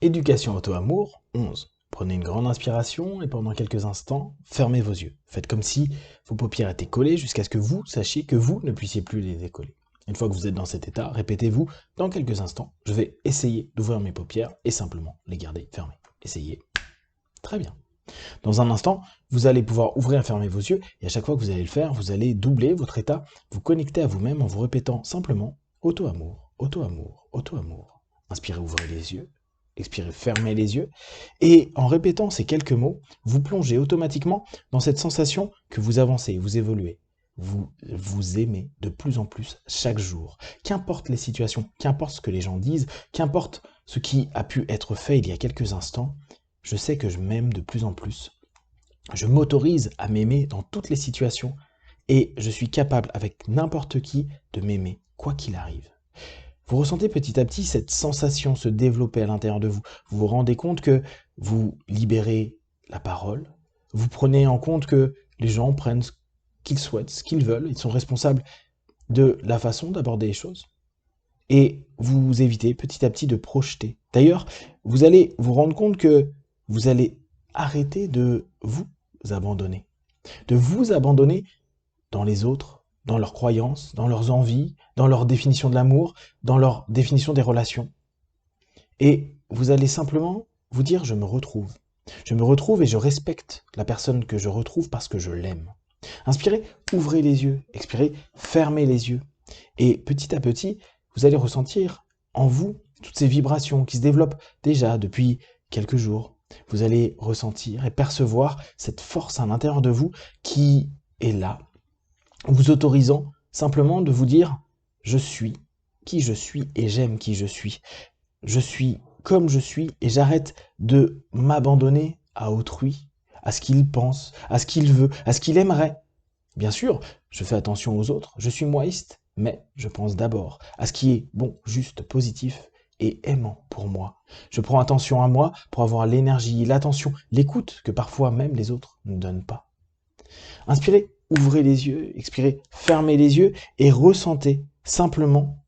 Éducation auto-amour, 11. Prenez une grande inspiration et pendant quelques instants, fermez vos yeux. Faites comme si vos paupières étaient collées jusqu'à ce que vous sachiez que vous ne puissiez plus les décoller. Une fois que vous êtes dans cet état, répétez-vous, dans quelques instants, je vais essayer d'ouvrir mes paupières et simplement les garder fermées. Essayez. Très bien. Dans un instant, vous allez pouvoir ouvrir et fermer vos yeux et à chaque fois que vous allez le faire, vous allez doubler votre état, vous connecter à vous-même en vous répétant simplement auto-amour, auto-amour, auto-amour. Inspirez, ouvrez les yeux. Expirez, fermez les yeux. Et en répétant ces quelques mots, vous plongez automatiquement dans cette sensation que vous avancez, vous évoluez. Vous vous aimez de plus en plus chaque jour. Qu'importe les situations, qu'importe ce que les gens disent, qu'importe ce qui a pu être fait il y a quelques instants, je sais que je m'aime de plus en plus. Je m'autorise à m'aimer dans toutes les situations et je suis capable avec n'importe qui de m'aimer, quoi qu'il arrive. Vous ressentez petit à petit cette sensation se développer à l'intérieur de vous. Vous vous rendez compte que vous libérez la parole. Vous prenez en compte que les gens prennent ce qu'ils souhaitent, ce qu'ils veulent. Ils sont responsables de la façon d'aborder les choses. Et vous évitez petit à petit de projeter. D'ailleurs, vous allez vous rendre compte que vous allez arrêter de vous abandonner. De vous abandonner dans les autres, dans leurs croyances, dans leurs envies, dans leur définition de l'amour, dans leur définition des relations. Et vous allez simplement vous dire, je me retrouve. Je me retrouve et je respecte la personne que je retrouve parce que je l'aime. Inspirez, ouvrez les yeux. Expirez, fermez les yeux. Et petit à petit, vous allez ressentir en vous toutes ces vibrations qui se développent déjà depuis quelques jours. Vous allez ressentir et percevoir cette force à l'intérieur de vous qui est là, vous autorisant simplement de vous dire « je suis qui je suis et j'aime qui je suis. Je suis comme je suis et j'arrête de m'abandonner à autrui, à ce qu'il pense, à ce qu'il veut, à ce qu'il aimerait. Bien sûr, je fais attention aux autres, je suis moïste, mais je pense d'abord à ce qui est bon, juste, positif et aimant pour moi. Je prends attention à moi pour avoir l'énergie, l'attention, l'écoute que parfois même les autres ne donnent pas. Inspirez, ouvrez les yeux, expirez, fermez les yeux et ressentez simplement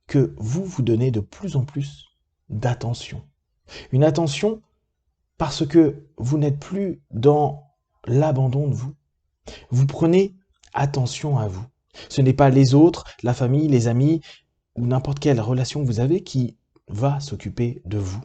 que vous vous donnez de plus en plus d'attention. Une attention parce que vous n'êtes plus dans l'abandon de vous. Vous prenez attention à vous. Ce n'est pas les autres, la famille, les amis ou n'importe quelle relation que vous avez qui va s'occuper de vous.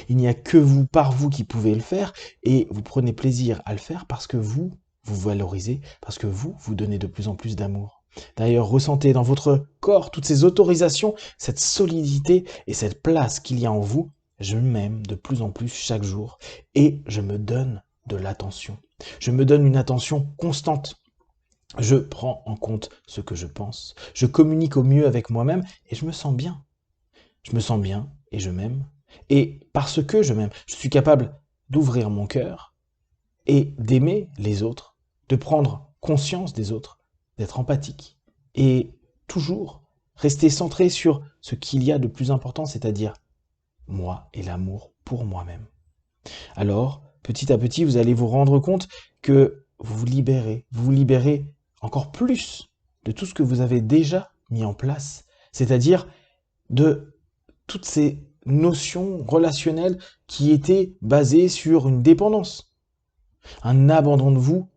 Il n'y a que vous, par vous, qui pouvez le faire et vous prenez plaisir à le faire parce que vous valorisez, parce que vous donnez de plus en plus d'amour. D'ailleurs, ressentez dans votre corps toutes ces autorisations, cette solidité et cette place qu'il y a en vous. Je m'aime de plus en plus chaque jour et je me donne de l'attention. Je me donne une attention constante. Je prends en compte ce que je pense. Je communique au mieux avec moi-même et je me sens bien. Je me sens bien et je m'aime. Et parce que je m'aime, je suis capable d'ouvrir mon cœur et d'aimer les autres, de prendre conscience des autres, d'être empathique et toujours rester centré sur ce qu'il y a de plus important, c'est-à-dire moi et l'amour pour moi-même. Alors, petit à petit, vous allez vous rendre compte que vous vous libérez encore plus de tout ce que vous avez déjà mis en place, c'est-à-dire de toutes ces notions relationnelles qui étaient basées sur une dépendance, un abandon de vous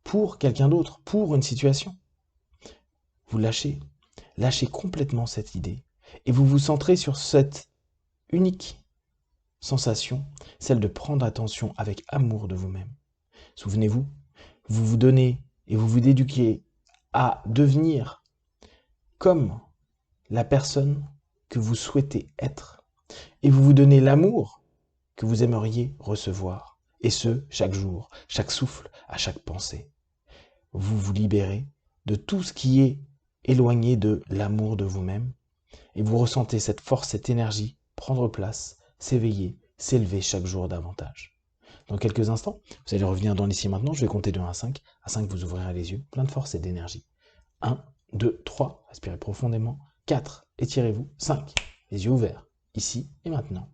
pour quelqu'un d'autre, pour une situation. Vous lâchez complètement cette idée et vous vous centrez sur cette unique sensation, celle de prendre attention avec amour de vous-même. Souvenez-vous, vous vous donnez et vous vous éduquez à devenir comme la personne que vous souhaitez être. Et vous vous donnez l'amour que vous aimeriez recevoir. Et ce, chaque jour, chaque souffle, à chaque pensée. Vous vous libérez de tout ce qui est éloigné de l'amour de vous-même. Et vous ressentez cette force, cette énergie prendre place, s'éveiller, s'élever chaque jour davantage. Dans quelques instants, vous allez revenir dans l'ici maintenant, je vais compter de 1 à 5. À 5, vous ouvrirez les yeux, plein de force et d'énergie. 1, 2, 3, respirez profondément. 4, étirez-vous. 5, les yeux ouverts, ici et maintenant.